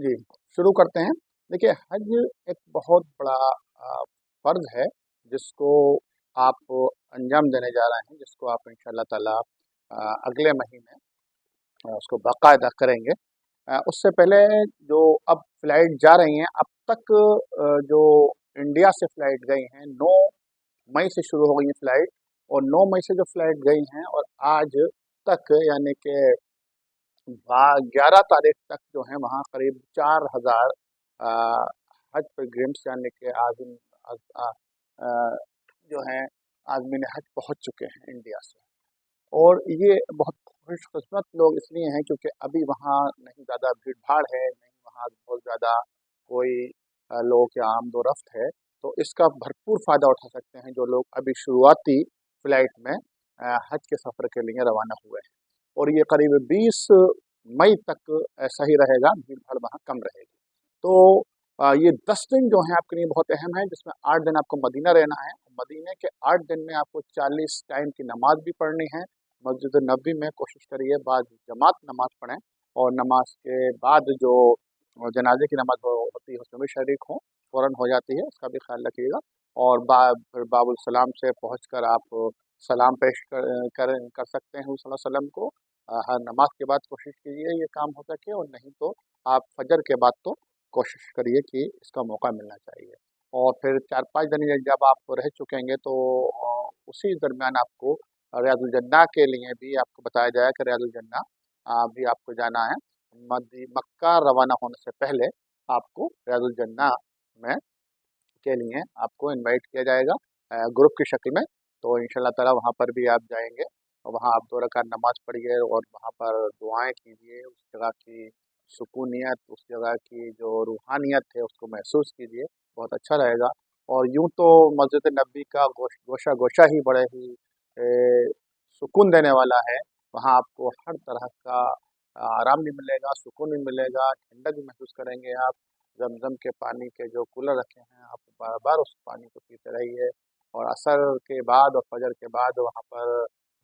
जी, शुरू करते हैं। देखिए, हज एक बहुत बड़ा फ़र्ज़ है, जिसको आप अंजाम देने जा रहे हैं, जिसको आप इंशाअल्लाह ताला अगले महीने उसको बाकायदा करेंगे। उससे पहले जो अब फ़्लाइट जा रही हैं, अब तक जो इंडिया से फ़्लाइट गई हैं, 9 मई से शुरू हो गई हैं फ़्लाइट, और 9 मई से जो फ़्लाइट गई हैं और आज तक, यानी कि 11 तारीख तक जो है वहाँ करीब 4,000 हज पिलग्रिम्स, यानी कि आज़िम अ, अ, अ, जो हैं आज़मीन हज पहुँच चुके हैं इंडिया से। और ये बहुत खुशकिस्मत लोग इसलिए हैं क्योंकि अभी वहाँ नहीं ज़्यादा भीड़ भाड़ है, नहीं वहाँ बहुत ज़्यादा कोई लोगों की आमदोरफ्त है। तो इसका भरपूर फ़ायदा उठा सकते हैं जो लोग अभी शुरुआती फ़्लाइट में हज के सफ़र के लिए रवाना हुए हैं। और ये करीब 20 मई तक ऐसा ही रहेगा, भीड़ भाड़ वहाँ कम रहेगी। तो ये 10 दिन जो हैं आपके लिए बहुत अहम है, जिसमें 8 दिन आपको मदीना रहना है। मदीने के 8 दिन में आपको 40 टाइम की नमाज भी पढ़नी है। मस्जिद नबी में कोशिश करिए बाद जमात नमाज पढ़ें, और नमाज के बाद जो जनाजे की नमाज होती है उसमें भी शरीक हों, फ़ौरन हो जाती है, उसका भी ख्याल रखिएगा। और फिर बाबुल सलाम से पहुँचकर आप सलाम पेश कर सकते हैं हुज़ूर सल्लल्लाहु अलैहि वसल्लम को। हर नमाज के बाद कोशिश कीजिए ये काम हो सके, और नहीं तो आप फजर के बाद तो कोशिश करिए कि इसका मौका मिलना चाहिए। और फिर 4-5 दिन ये जब आप रह चुकेंगे तो उसी दरमियान आपको रियादुल जन्ना के लिए भी आपको बताया जाए कि रियादुल जन्ना भी आपको जाना है। मक्का रवाना होने से पहले आपको रियादुल जन्ना में के लिए आपको इनवाइट किया जाएगा ग्रुप की शक्ल में। तो इंशाल्लाह ताला वहाँ पर भी आप जाएंगे, और वहाँ आप 2 रकात नमाज पढ़िए और वहाँ पर दुआएं कीजिए, उस जगह की सुकूनियत, उस जगह की जो रूहानियत है उसको महसूस कीजिए, बहुत अच्छा रहेगा। और यूं तो मस्जिद नबी का गोशा गोशा ही बड़े ही सुकून देने वाला है। वहाँ आपको हर तरह का आराम भी मिलेगा, सुकून भी मिलेगा, ठंडक भी महसूस करेंगे आप। ज़मज़म के पानी के जो कूलर रखे हैं, आप बार-बार उस पानी को पीते रहिए। और असर के बाद और फजर के बाद वहाँ पर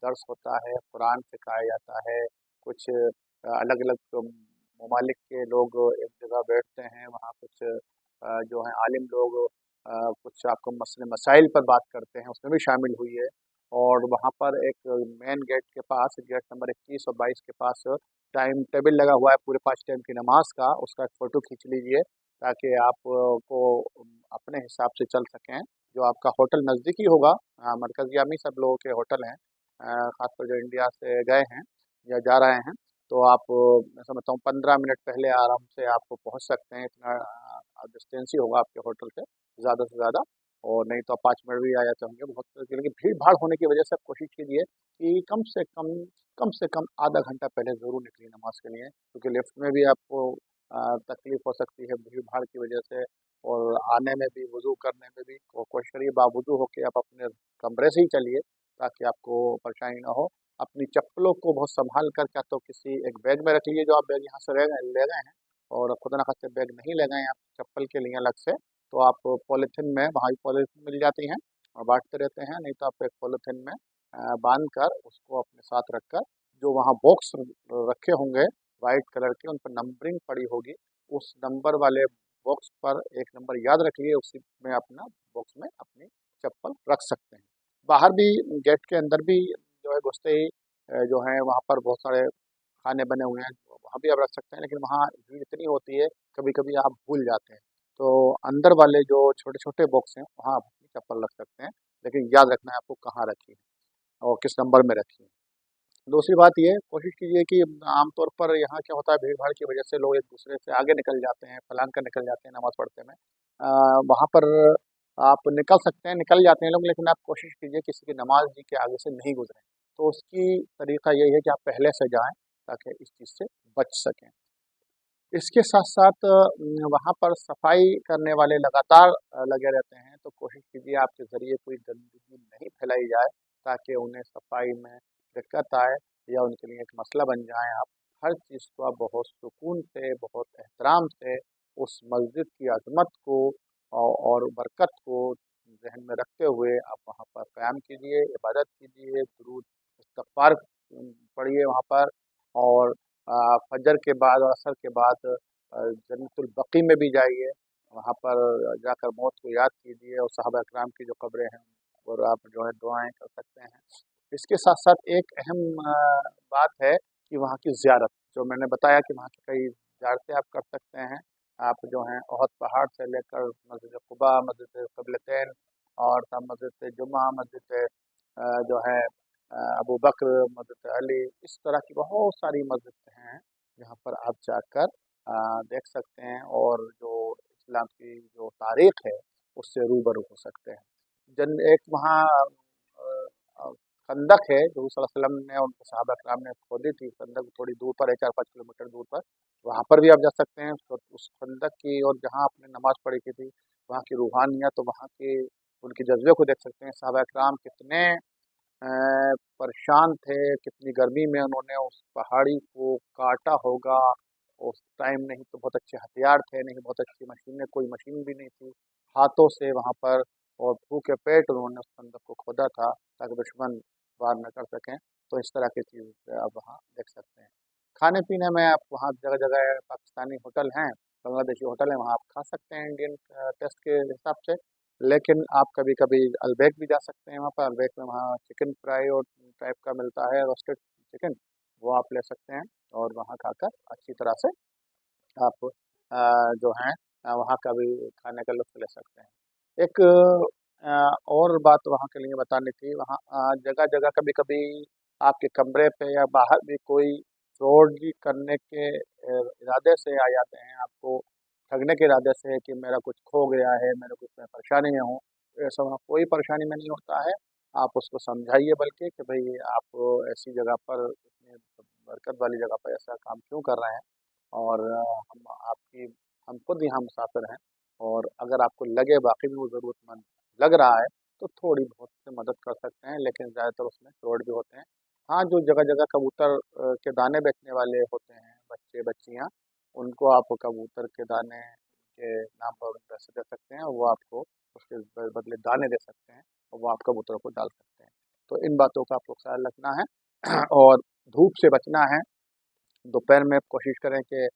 दर्स होता है, कुरान सिखाया जाता है। कुछ अलग-अलग ममालिक के लोग एक जगह बैठते हैं, वहाँ कुछ जो हैं आलिम लोग कुछ आपको मसले मसाइल पर बात करते हैं, उसमें भी शामिल हुई है। और वहाँ पर एक मेन गेट के पास, गेट नंबर 21 और 22 के पास टाइम टेबल लगा हुआ है पूरे 5 टाइम की नमाज का, उसका एक फ़ोटो खींच लीजिए ताकि आप को अपने हिसाब से चल सकें। जो आपका होटल नज़दीकी होगा, मरकज़ यामी सब लोगों के होटल हैं, ख़ासकर जो इंडिया से गए हैं या जा रहे हैं, तो आप मैं समझता हूँ 15 मिनट पहले आराम से आप पहुँच सकते हैं। इतना डिस्टेंस ही होगा आपके होटल से ज़्यादा। और नहीं तो आप 5 मिनट भी आ जाते होंगे बहुत, लेकिन भीड़-भाड़ होने की वजह से आप कोशिश कीजिए कि कम से कम आधा घंटा पहले ज़रूर निकलिए नमाज़ के लिए, क्योंकि लिफ्ट में भी आपको तकलीफ़ हो सकती है भीड़-भाड़ की वजह से, और आने में भी, वुज़ू करने में भी कोशिश करिए बावुज़ू होके आप अपने कमरे से ही चलिए, ताकि आपको परेशानी ना हो। अपनी चप्पलों को बहुत सँभाल कर, क्या तो किसी एक बैग में रख लीजिए जो आप बैग यहाँ से ले गए हैं, और खुदा न खास्ते बैग नहीं ले गए हैं आप चप्पल के लिए अलग से, तो आप पॉलीथीन में, वहाँ भी पॉलीथीन मिल जाती हैं और बाँटते रहते हैं, नहीं तो आप एक पॉलीथीन में बाँध कर उसको अपने साथ रखकर, जो वहाँ बॉक्स रखे होंगे वाइट कलर के, उन पर नंबरिंग पड़ी होगी, उस नंबर वाले बॉक्स पर एक नंबर याद रखिए, उसी में अपना बॉक्स में अपनी चप्पल रख सकते हैं। बाहर भी, गेट के अंदर भी जो है घुसते ही जो है वहाँ पर बहुत सारे खाने बने हुए हैं, वहाँ भी आप रख सकते हैं, लेकिन वहाँ भीड़ इतनी होती है, कभी-कभी आप भूल जाते हैं। तो अंदर वाले जो छोटे-छोटे बॉक्स हैं, वहाँ आप अपनी चप्पल रख सकते हैं, लेकिन याद रखना है आपको कहाँ रखी है और किस नंबर में रखी है। दूसरी बात ये कोशिश कीजिए कि आमतौर पर यहाँ क्या होता है, भीड़-भाड़ की वजह से लोग एक-दूसरे से आगे निकल जाते हैं, फलांक कर निकल जाते हैं नमाज़ पढ़ते में। वहाँ पर आप निकल सकते हैं, निकल जाते हैं लोग, लेकिन आप कोशिश कीजिए किसी की नमाज़ जी के आगे से नहीं गुज़रें। तो उसकी तरीका यही है कि आप पहले से जाएँ, ताकि इस चीज़ से बच सकें। इसके साथ-साथ वहाँ पर सफाई करने वाले लगातार लगे रहते हैं, तो कोशिश कीजिए आपके ज़रिए कोई गंदगी नहीं फैलाई जाए, ताकि उन्हें सफाई में दिक्कत आए या उनके लिए एक मसला बन जाएँ आप। हर चीज़ को आप बहुत सुकून से, बहुत एहतराम से उस मस्जिद की अज़मत को और बरकत को ज़हन में रखते हुए आप वहाँ पर क़याम कीजिए, इबादत कीजिए, दुरूद इस्तग़फ़ार पढ़िए वहाँ पर। और फजर के बाद और असर के बाद जन्नतुल बकी में भी जाइए, वहाँ पर जाकर मौत को याद कीजिए और सहाबा कराम की जो कब्रें हैं और आप जो है दुआएं कर सकते हैं। इसके साथ साथ एक अहम बात है कि वहाँ की ज़ियारत, जो मैंने बताया कि वहाँ की कई ज़ियारतें आप कर सकते हैं। आप जो हैं ओहद पहाड़ से लेकर मस्जिद कुबा, मस्जिद क़िबलतैन और तब मस्जिद जुमा, मस्जिद जो है अबू बकर, मस्जिद अली, इस तरह की बहुत सारी मस्जिद हैं जहाँ पर आप जाकर देख सकते हैं और जो इस्लाम की जो तारीख है उससे रूबरू हो सकते हैं। जन एक वहाँ अ, खंदक है जो रसूल सल्लल्लाहु अलैहि वसल्लम ने और सहाबा कराम ने खोदी थी, खंदक थोड़ी दूर पर है, 4-5 किलोमीटर दूर पर। वहाँ पर भी आप जा सकते हैं। तो उस खंदक की और जहाँ आपने नमाज पढ़ी की थी, वहाँ की रूहानियत, वहाँ के उनके जज्बे को देख सकते हैं। सहाबा कराम कितने अ, परेशान थे, कितनी गर्मी में उन्होंने उस पहाड़ी को काटा होगा। उस टाइम नहीं तो बहुत अच्छे हथियार थे, नहीं बहुत अच्छी मशीनें, कोई मशीन भी नहीं थी। हाथों से वहाँ पर और भूखे पेट उन्होंने उस खंदक को खोदा था ताकि दुश्मन वार न कर सकें। तो इस तरह की चीज़ आप वहाँ देख सकते हैं। खाने-पीने में आप वहाँ जगह-जगह पाकिस्तानी होटल हैं, बांग्लादेशी होटल हैं, वहाँ आप खा सकते हैं इंडियन टेस्ट के हिसाब से। लेकिन आप कभी-कभी अल्बेक भी जा सकते हैं वहाँ पर। अल्बेक में वहाँ चिकन फ्राई और टाइप का मिलता है, रोस्टेड चिकन, वो आप ले सकते हैं और वहाँ खाकर अच्छी तरह से आप जो हैं वहाँ का भी खाने का लुत्फ़ ले सकते हैं। एक और बात वहाँ के लिए बतानी थी, वहाँ जगह-जगह कभी-कभी आपके कमरे पे या बाहर भी कोई फ्रॉड करने के इरादे से आ जाते हैं, आपको ठगने के इरादे से कि मेरा कुछ खो गया है, मेरे कुछ मैं परेशानी में हूँ। ऐसा वहाँ कोई परेशानी में नहीं होता है। आप उसको समझाइए बल्कि कि भई आप ऐसी जगह पर, इतनी बरकत वाली जगह पर ऐसा काम क्यों कर रहे हैं और हम खुद यहाँ मुसाफिर हैं और अगर आपको लगे वाक़ई में वो ज़रूरतमंद लग रहा है, तो थोड़ी बहुत से मदद कर सकते हैं, लेकिन ज़्यादातर उसमें फ्रॉड भी होते हैं। हाँ, जो जगह-जगह कबूतर के दाने बेचने वाले होते हैं, बच्चे-बच्चियाँ, उनको आप कबूतर के दाने के नाम पर पैसे दे सकते हैं और वो आपको उसके बदले दाने दे सकते हैं और वो आप कबूतरों को डाल सकते हैं। तो इन बातों का आपको ख़्याल रखना है और धूप से बचना है। दोपहर में कोशिश करें कि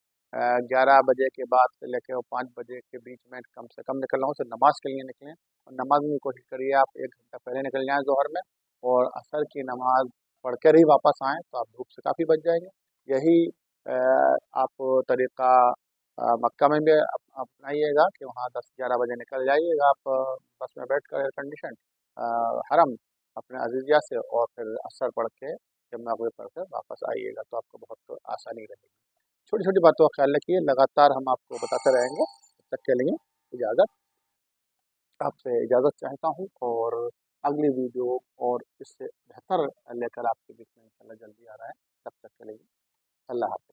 11 बजे के बाद से लेके और 5 बजे के बीच में कम से कम निकलना हो, सिर्फ नमाज के लिए निकलें और नमाज में कोशिश करिए आप 1 घंटा पहले निकल जाएँ ज़ोहर में और असर की नमाज पढ़ कर ही वापस आएँ, तो आप धूप से काफ़ी बच जाएँगे। यही आप तरीक़ा मक्का में भी अपनाइएगा कि वहाँ 10-11 बजे निकल जाइएगा आप बस में बैठकर एयर कंडीशन हरम अपने अज़ीज़िया से और फिर असर पढ़ के जब मग़रिब पढ़ कर वापस आइएगा, तो आपको बहुत आसानी रहेगी। छोटी-छोटी बातों का ख़्याल रखिए, लगातार हम आपको बताते रहेंगे। तब तक के लिए इजाज़त आपसे इजाज़त चाहता हूँ और अगली वीडियो और इससे बेहतर लेकर आपके बीच में इंशाअल्लाह जल्दी आ रहा है। तब तक के लिए अल्लाह हाफ़िज़।